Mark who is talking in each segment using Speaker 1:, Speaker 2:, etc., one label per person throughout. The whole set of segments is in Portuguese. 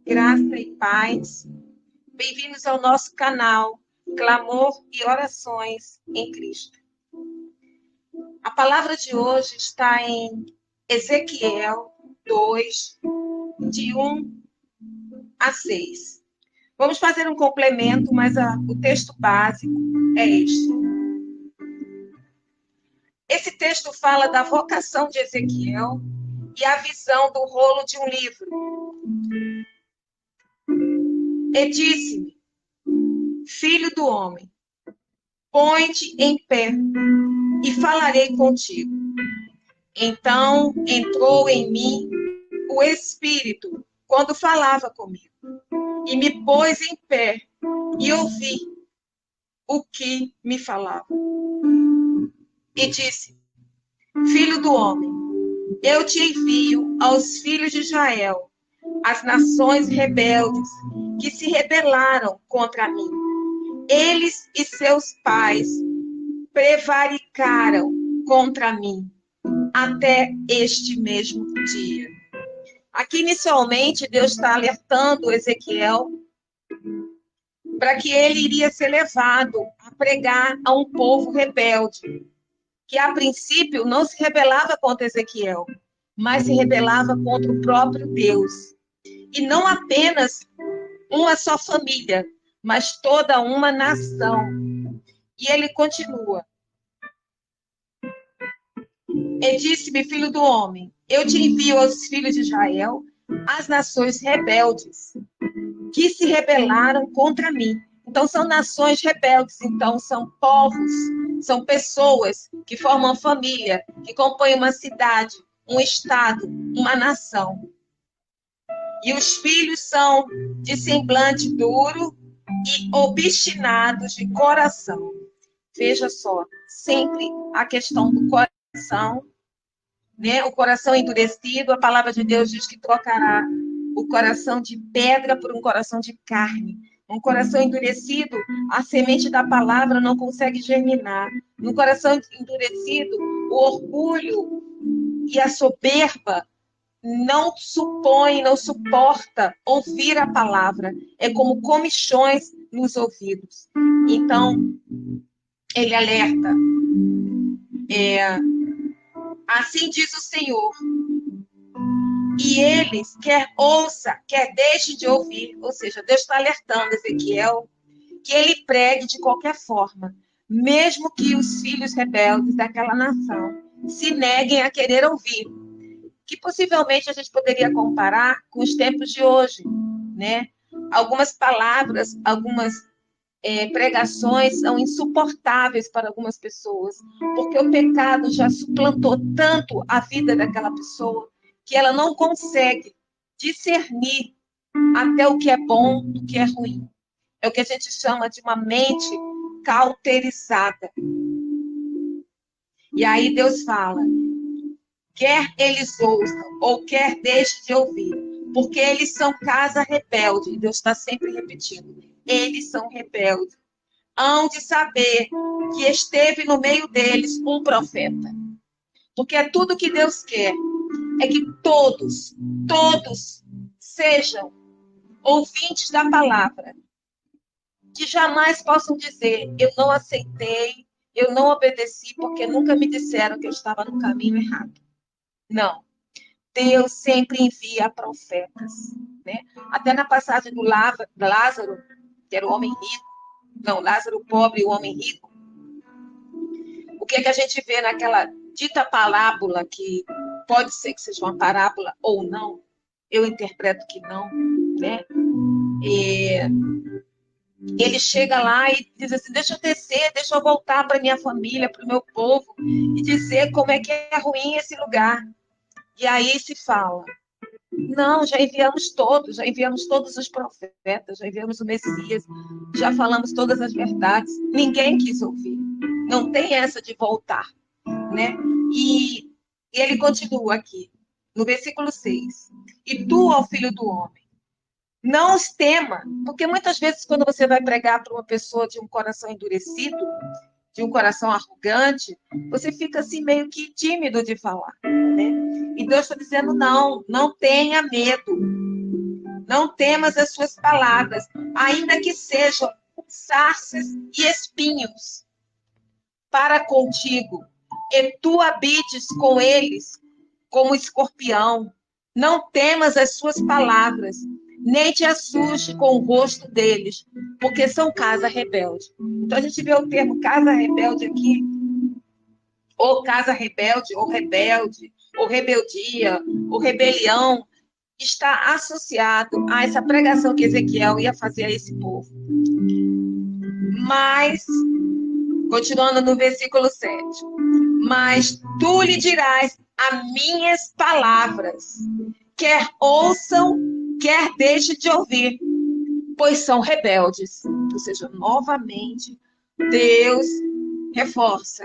Speaker 1: Graça e paz. Bem-vindos ao nosso canal Clamor e Orações em Cristo. A palavra de hoje está em Ezequiel 2, de 1 a 6. Vamos fazer um complemento, mas o texto básico é este. Esse texto fala da vocação de Ezequiel e a visão do rolo de um livro. E disse-me: Filho do homem, põe-te em pé e falarei contigo. Então entrou em mim o Espírito quando falava comigo, e me pôs em pé e ouvi o que me falava. E disse: Filho do homem, eu te envio aos filhos de Israel, as nações rebeldes que se rebelaram contra mim. Eles e seus pais prevaricaram contra mim até este mesmo dia. Aqui, inicialmente, Deus está alertando Ezequiel para que ele iria ser levado a pregar a um povo rebelde, que a princípio não se rebelava contra Ezequiel, mas se rebelava contra o próprio Deus. E não apenas uma só família, mas toda uma nação. E ele continua. E disse-me, filho do homem, eu te envio aos filhos de Israel, as nações rebeldes, que se rebelaram contra mim. Então, são nações rebeldes, então, são povos, são pessoas que formam família, que compõem uma cidade, um estado, uma nação. E os filhos são de semblante duro e obstinados de coração. Veja só, sempre a questão do coração, né? O coração endurecido, a palavra de Deus diz que trocará o coração de pedra por um coração de carne. Um coração endurecido, a semente da palavra não consegue germinar. No coração endurecido, o orgulho e a soberba não supõe, não suporta ouvir a palavra. É como comichões nos ouvidos. Então, ele alerta. Assim diz o Senhor. E eles, quer ouça, quer deixe de ouvir, ou seja, Deus está alertando Ezequiel que ele pregue de qualquer forma, mesmo que os filhos rebeldes daquela nação se neguem a querer ouvir, que possivelmente a gente poderia comparar com os tempos de hoje, né? Algumas palavras, algumas pregações são insuportáveis para algumas pessoas, porque o pecado já suplantou tanto a vida daquela pessoa que ela não consegue discernir até o que é bom do que é ruim. É o que a gente chama de uma mente cauterizada. E aí Deus fala, quer eles ouçam ou quer deixem de ouvir, porque eles são casa rebelde. E Deus está sempre repetindo, eles são rebeldes. Hão de saber que esteve no meio deles um profeta. Porque é tudo que Deus quer. É que todos sejam ouvintes da palavra. Que jamais possam dizer, eu não aceitei, eu não obedeci, porque nunca me disseram que eu estava no caminho errado. Não. Deus sempre envia profetas. Né? Até na passagem do Lázaro, que era o homem rico, não, Lázaro pobre e o homem rico, o que é que a gente vê naquela dita parábola, que pode ser que seja uma parábola ou não, eu interpreto que não, né? Ele chega lá e diz assim, deixa eu descer, deixa eu voltar para minha família, para o meu povo, e dizer como é que é ruim esse lugar. E aí se fala, não, já enviamos todos os profetas, já enviamos o Messias, já falamos todas as verdades, ninguém quis ouvir. Não tem essa de voltar, né? E ele continua aqui, no versículo 6. E tu, ó filho do homem, não os tema, porque muitas vezes quando você vai pregar para uma pessoa de um coração endurecido, de um coração arrogante, você fica assim meio que tímido de falar, né? E Deus está dizendo, não tenha medo, não temas as suas palavras, ainda que sejam sarças e espinhos para contigo, e tu habites com eles como escorpião. Não temas as suas palavras, nem te assuste com o rosto deles, porque são casa rebelde. Então a gente vê o termo casa rebelde aqui, ou casa rebelde, ou rebelde, ou rebeldia, ou rebelião, está associado a essa pregação que Ezequiel ia fazer a esse povo. Mas, continuando no versículo 7, mas tu lhe dirás as minhas palavras, quer ouçam, quer deixe de ouvir, pois são rebeldes. Ou seja, novamente, Deus reforça.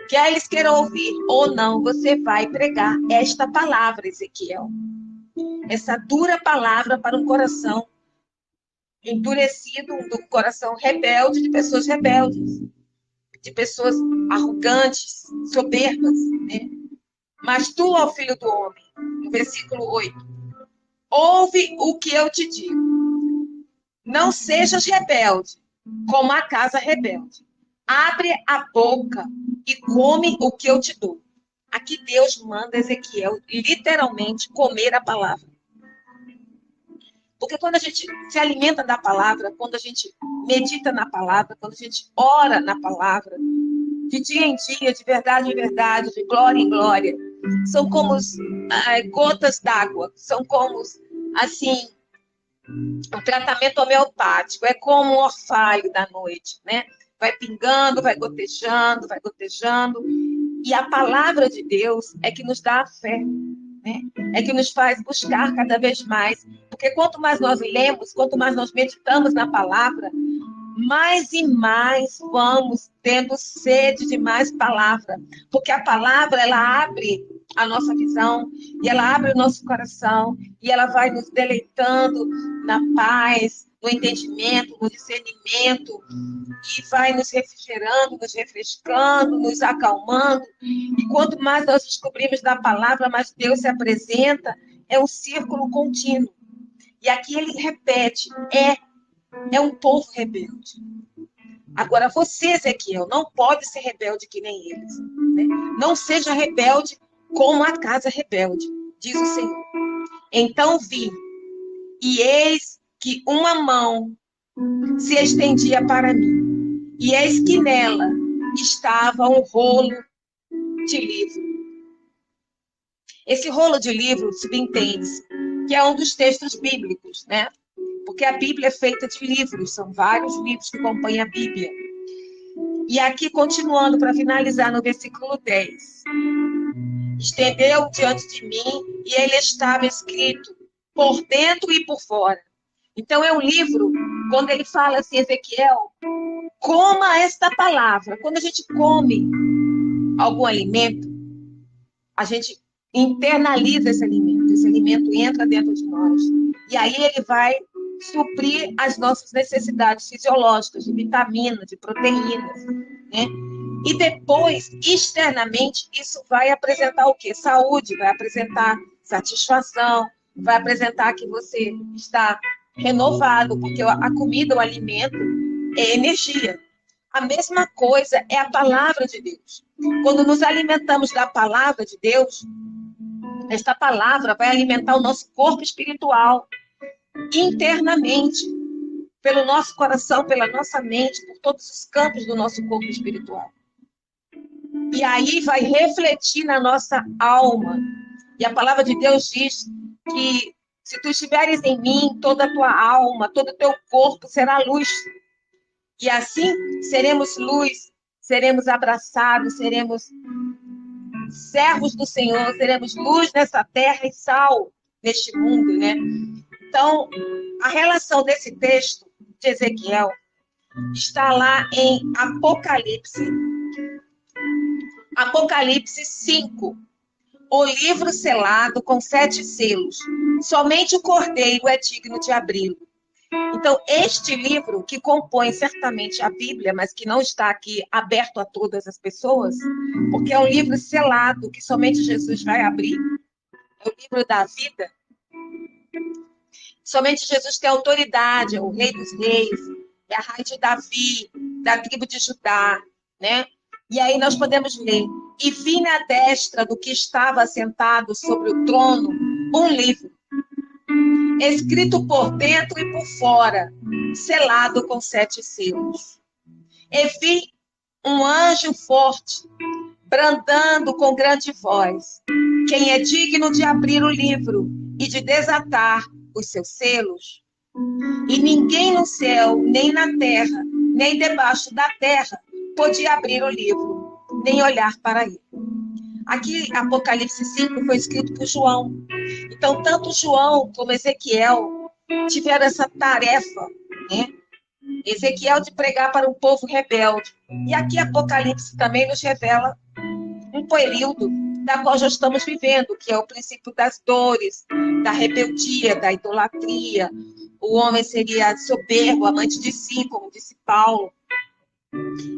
Speaker 1: Quer eles queiram ouvir ou não, você vai pregar esta palavra, Ezequiel. Essa dura palavra para um coração endurecido, um coração rebelde, de pessoas rebeldes, de pessoas arrogantes, soberbas, né? Mas tu, ó filho do homem, no versículo 8, ouve o que eu te digo. Não sejas rebelde, como a casa rebelde. Abre a boca e come o que eu te dou. Aqui Deus manda Ezequiel literalmente comer a palavra. Porque quando a gente se alimenta da palavra, quando a gente medita na palavra, quando a gente ora na palavra, de dia em dia, de verdade em verdade, de glória em glória, são como gotas d'água, são como, assim, um tratamento homeopático, é como um orvalho da noite, né? Vai pingando, vai gotejando, e a palavra de Deus é que nos dá a fé, né? É que nos faz buscar cada vez mais, porque quanto mais nós lemos, quanto mais nós meditamos na palavra, mais e mais vamos tendo sede de mais palavra, porque a palavra, ela abre a nossa visão, e ela abre o nosso coração, e ela vai nos deleitando na paz, no entendimento, no discernimento, e vai nos refrigerando, nos refrescando, nos acalmando, e quanto mais nós descobrimos da palavra, mais Deus se apresenta, é um círculo contínuo. E aqui ele repete, é um povo rebelde. Agora, você, Ezequiel, não pode ser rebelde que nem eles. Né? Não seja rebelde como a casa rebelde, diz o Senhor. Então vi, e eis que uma mão se estendia para mim, e eis que nela estava um rolo de livro. Esse rolo de livro subentende-se que é um dos textos bíblicos, né? Porque a Bíblia é feita de livros, são vários livros que compõem a Bíblia. E aqui, continuando, para finalizar, no versículo 10. Estendeu diante de mim, e ele estava escrito por dentro e por fora. Então, é um livro, quando ele fala assim, Ezequiel, coma esta palavra. Quando a gente come algum alimento, a gente internaliza esse alimento entra dentro de nós. E aí ele vai suprir as nossas necessidades fisiológicas, de vitamina, de proteínas, né? E depois, externamente, isso vai apresentar o quê? Saúde, vai apresentar satisfação, vai apresentar que você está renovado, porque a comida, o alimento, é energia. A mesma coisa é a palavra de Deus. Quando nos alimentamos da palavra de Deus, esta palavra vai alimentar o nosso corpo espiritual, internamente, pelo nosso coração, pela nossa mente, por todos os campos do nosso corpo espiritual. E aí vai refletir na nossa alma. E a palavra de Deus diz que se tu estiveres em mim, toda a tua alma, todo o teu corpo será luz. E assim seremos luz, seremos abraçados, seremos servos do Senhor, seremos luz nessa terra e sal neste mundo, né? Então, a relação desse texto de Ezequiel está lá em Apocalipse 5, o livro selado com 7 selos. Somente o Cordeiro é digno de abri-lo. Então, este livro, que compõe certamente a Bíblia, mas que não está aqui aberto a todas as pessoas, porque é um livro selado, que somente Jesus vai abrir, é o livro da vida. Somente Jesus tem autoridade, é o Rei dos Reis, é a Rainha de Davi, da tribo de Judá, né? E aí nós podemos ler: e vi na destra do que estava sentado sobre o trono um livro, escrito por dentro e por fora, selado com 7 selos. E vi um anjo forte, bradando com grande voz: quem é digno de abrir o livro e de desatar os seus selos? E ninguém no céu, nem na terra, nem debaixo da terra, podia abrir o livro, nem olhar para ele. Aqui, Apocalipse 5 foi escrito por João. Então, tanto João como Ezequiel tiveram essa tarefa, né? Ezequiel de pregar para um povo rebelde. E aqui Apocalipse também nos revela um período da qual já estamos vivendo, que é o princípio das dores, da rebeldia, da idolatria. O homem seria soberbo, amante de si, como disse Paulo.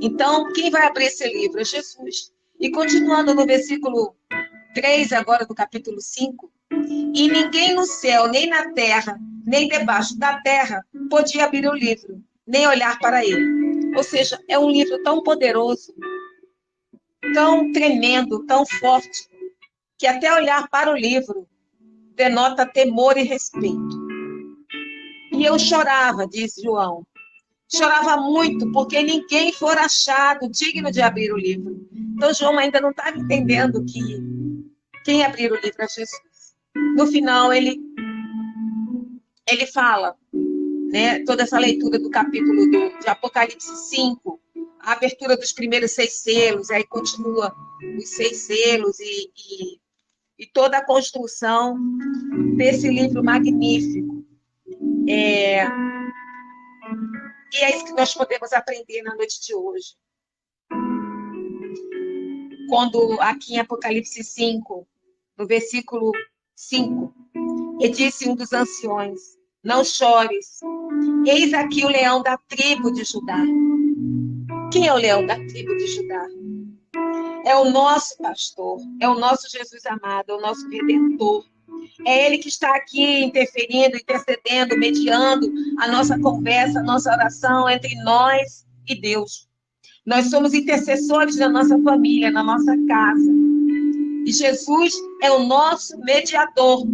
Speaker 1: Então, quem vai abrir esse livro é Jesus. E continuando no versículo 3, agora do capítulo 5, e ninguém no céu, nem na terra, nem debaixo da terra, podia abrir o livro, nem olhar para ele. Ou seja, é um livro tão poderoso, tão tremendo, tão forte, que até olhar para o livro denota temor e respeito. E eu chorava, diz João. Chorava muito, porque ninguém for achado digno de abrir o livro. Então, João ainda não estava entendendo que quem abrir o livro é Jesus. No final, ele fala, né, toda essa leitura do capítulo de Apocalipse 5, a abertura dos primeiros 6 selos, aí continua os 6 selos e toda a construção desse livro magnífico. E é isso que nós podemos aprender na noite de hoje. Quando aqui em Apocalipse 5, no versículo 5, e disse um dos anciões: não chores, eis aqui o leão da tribo de Judá. Quem é o leão da tribo de Judá? É o nosso pastor, é o nosso Jesus amado, é o nosso Redentor. É ele que está aqui interferindo, intercedendo, mediando a nossa conversa, a nossa oração entre nós e Deus. Nós somos intercessores da nossa família, na nossa casa. E Jesus é o nosso mediador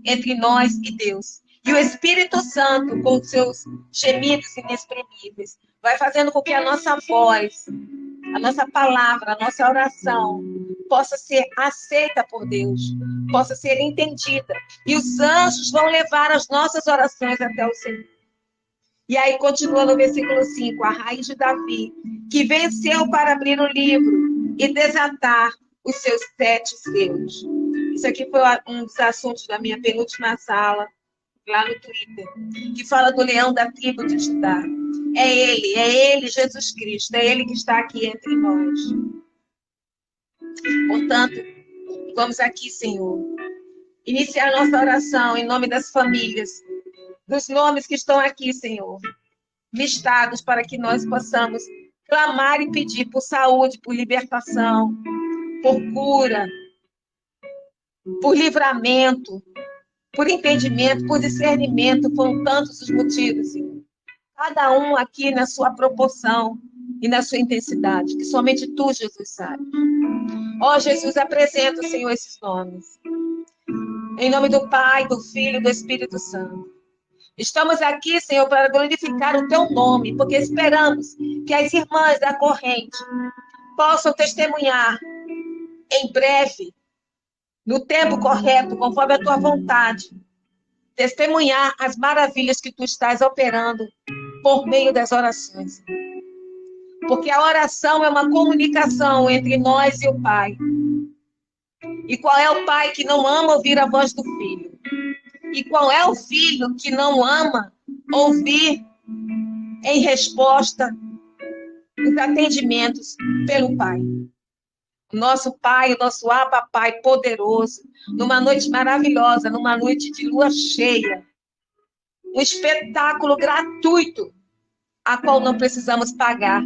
Speaker 1: entre nós e Deus. E o Espírito Santo, com seus gemidos inexprimíveis, vai fazendo com que a nossa voz, a nossa palavra, a nossa oração possa ser aceita por Deus, possa ser entendida. E os anjos vão levar as nossas orações até o Senhor. E aí continua no versículo 5, a raiz de Davi, que venceu para abrir o livro e desatar os seus 7 selos. Isso aqui foi um dos assuntos da minha penúltima sala, lá no Twitter, que fala do leão da tribo de Judá. É ele, Jesus Cristo, é ele que está aqui entre nós. Portanto, vamos aqui, Senhor, iniciar nossa oração em nome das famílias, dos nomes que estão aqui, Senhor, listados para que nós possamos clamar e pedir por saúde, por libertação, por cura, por livramento, por entendimento, por discernimento, foram tantos os motivos, Senhor. Cada um aqui na sua proporção e na sua intensidade, que somente Tu, Jesus, sabe. Ó, Jesus, apresenta, Senhor, esses nomes. Em nome do Pai, do Filho e do Espírito Santo. Estamos aqui, Senhor, para glorificar o Teu nome, porque esperamos que as irmãs da corrente possam testemunhar em breve, no tempo correto, conforme a Tua vontade, testemunhar as maravilhas que Tu estás operando por meio das orações. Porque a oração é uma comunicação entre nós e o Pai. E qual é o pai que não ama ouvir a voz do filho? E qual é o filho que não ama ouvir em resposta os atendimentos pelo Pai? O nosso Pai, o nosso Abba Pai poderoso, numa noite maravilhosa, numa noite de lua cheia, um espetáculo gratuito, a qual não precisamos pagar.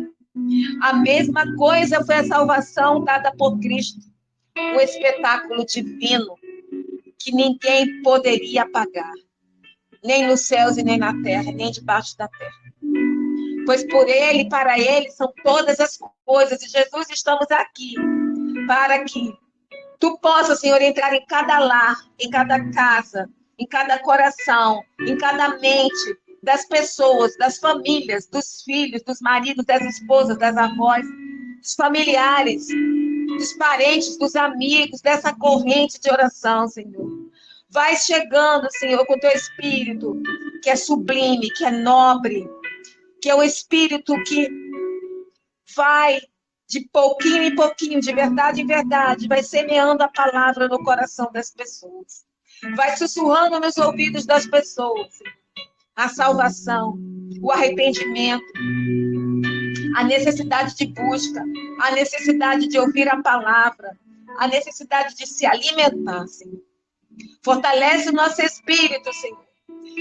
Speaker 1: A mesma coisa foi a salvação dada por Cristo, um espetáculo divino que ninguém poderia pagar, nem nos céus e nem na terra, nem debaixo da terra. Pois por ele, para ele, são todas as coisas. E Jesus, estamos aqui para que tu possa, Senhor, entrar em cada lar, em cada casa, em cada coração, em cada mente das pessoas, das famílias, dos filhos, dos maridos, das esposas, das avós, dos familiares, dos parentes, dos amigos, dessa corrente de oração, Senhor. Vai chegando, Senhor, com o teu espírito, que é sublime, que é nobre, que é o espírito que vai de pouquinho em pouquinho, de verdade em verdade, vai semeando a palavra no coração das pessoas. Vai sussurrando nos ouvidos das pessoas a salvação, o arrependimento, a necessidade de busca, a necessidade de ouvir a palavra, a necessidade de se alimentar, Senhor. Fortalece o nosso espírito, Senhor.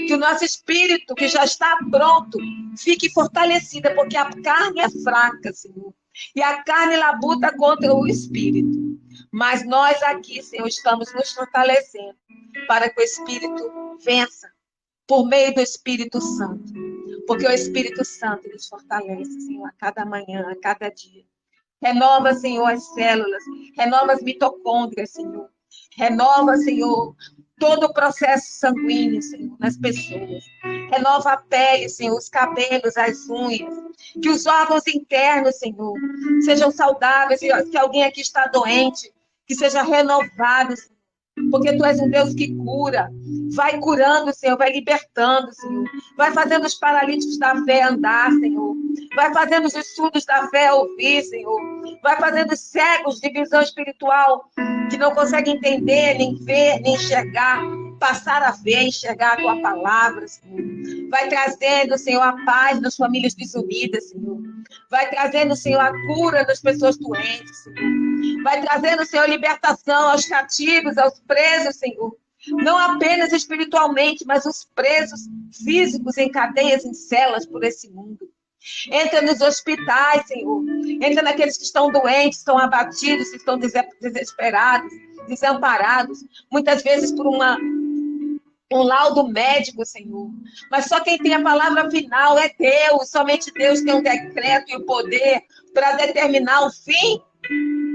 Speaker 1: Que o nosso espírito, que já está pronto, fique fortalecida, porque a carne é fraca, Senhor. E a carne labuta contra o espírito. Mas nós aqui, Senhor, estamos nos fortalecendo para que o espírito vença por meio do Espírito Santo. Porque o Espírito Santo nos fortalece, Senhor, a cada manhã, a cada dia. Renova, Senhor, as células, renova as mitocôndrias, Senhor. Renova, Senhor, todo o processo sanguíneo, Senhor, nas pessoas. Renova a pele, Senhor, os cabelos, as unhas. Que os órgãos internos, Senhor, sejam saudáveis. Se alguém aqui está doente, que seja renovado, Senhor. Porque Tu és um Deus que cura. Vai curando, Senhor, vai libertando, Senhor. Vai fazendo os paralíticos da fé andar, Senhor. Vai fazendo os surdos da fé ouvir, Senhor. Vai fazendo os cegos de visão espiritual que não conseguem entender, nem ver, nem enxergar, passar a ver, enxergar a Tua palavra, Senhor. Vai trazendo, Senhor, a paz nas famílias desunidas, Senhor. Vai trazendo, Senhor, a cura das pessoas doentes, Senhor. Vai trazendo, Senhor, libertação aos cativos, aos presos, Senhor. Não apenas espiritualmente, mas os presos físicos em cadeias, em celas por esse mundo. Entra nos hospitais, Senhor. Entra naqueles que estão doentes, estão abatidos, que estão desesperados, desamparados. Muitas vezes por um laudo médico, Senhor. Mas só quem tem a palavra final é Deus. Somente Deus tem o decreto e o poder para determinar o fim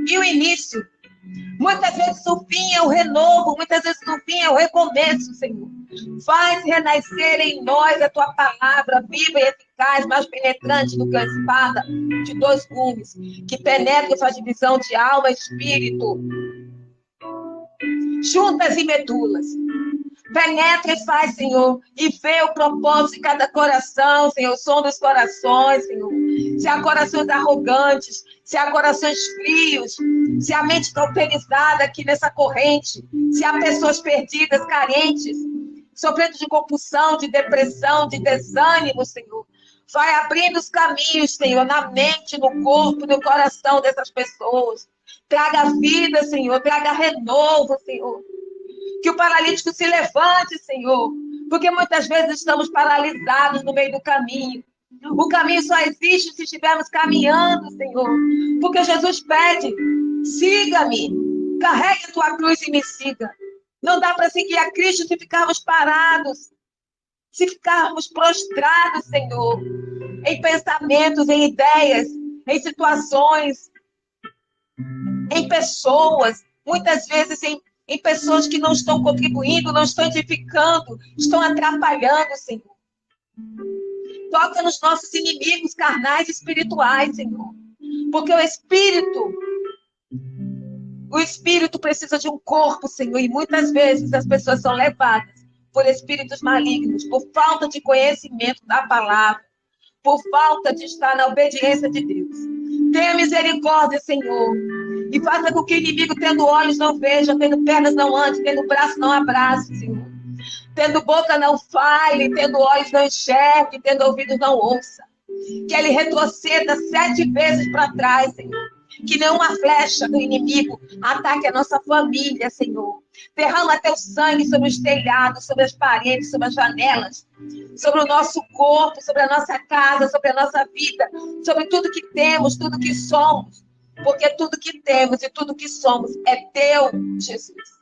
Speaker 1: e o início. Muitas vezes o fim é o renovo, muitas vezes o fim é o recomeço, Senhor. Faz renascer em nós a Tua palavra viva e eficaz, mais penetrante do que a espada de 2 gumes, que penetra e faz divisão de alma e espírito, juntas e medulas. Penetra e faz, Senhor, e vê o propósito de cada coração, Senhor, o som dos corações, Senhor. Se há corações arrogantes, se há corações frios, se há mente cauterizada aqui nessa corrente, se há pessoas perdidas, carentes, sofrendo de compulsão, de depressão, de desânimo, Senhor. Vai abrindo os caminhos, Senhor, na mente, no corpo, no coração dessas pessoas. Traga vida, Senhor, traga renovo, Senhor. Que o paralítico se levante, Senhor, porque muitas vezes estamos paralisados no meio do caminho. O caminho só existe se estivermos caminhando, Senhor, porque Jesus pede, siga-me, carregue a tua cruz e me siga. Não dá para seguir a Cristo se ficarmos parados, se ficarmos prostrados, Senhor, em pensamentos, em ideias, em situações, em pessoas, muitas vezes em pessoas que não estão contribuindo, não estão edificando, estão atrapalhando, Senhor. Toca nos nossos inimigos carnais e espirituais, Senhor. Porque o espírito precisa de um corpo, Senhor, e muitas vezes as pessoas são levadas por espíritos malignos, por falta de conhecimento da palavra, por falta de estar na obediência de Deus. Tenha misericórdia, Senhor. E faça com que o inimigo, tendo olhos, não veja, tendo pernas, não ande, tendo braço, não abrace, Senhor. Tendo boca, não fale, tendo olhos, não enxergue, tendo ouvidos, não ouça. Que ele retroceda 7 vezes para trás, Senhor. Que nenhuma flecha do inimigo ataque a nossa família, Senhor. Derrama teu sangue sobre os telhados, sobre as paredes, sobre as janelas, sobre o nosso corpo, sobre a nossa casa, sobre a nossa vida, sobre tudo que temos, tudo que somos. Porque tudo que temos e tudo que somos é teu, Jesus.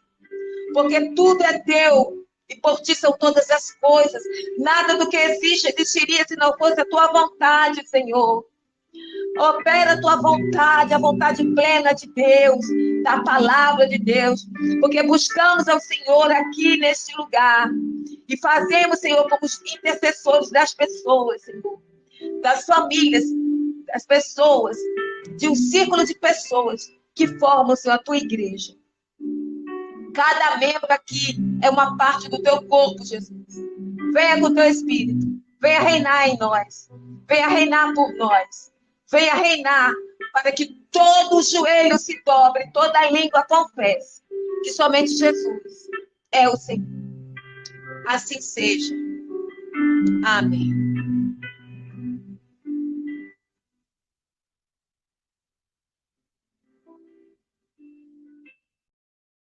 Speaker 1: Porque tudo é teu. E por ti são todas as coisas. Nada do que existe existiria se não fosse a tua vontade, Senhor. Opera a tua vontade, a vontade plena de Deus, da palavra de Deus. Porque buscamos ao Senhor aqui neste lugar. E fazemos, Senhor, como os intercessores das pessoas, Senhor. Das famílias, das pessoas. De um círculo de pessoas que formam, Senhor, a tua igreja. Cada membro aqui é uma parte do teu corpo, Jesus. Venha com o teu Espírito. Venha reinar em nós. Venha reinar por nós. Venha reinar para que todo joelho se dobre, toda língua confesse que somente Jesus é o Senhor. Assim seja. Amém.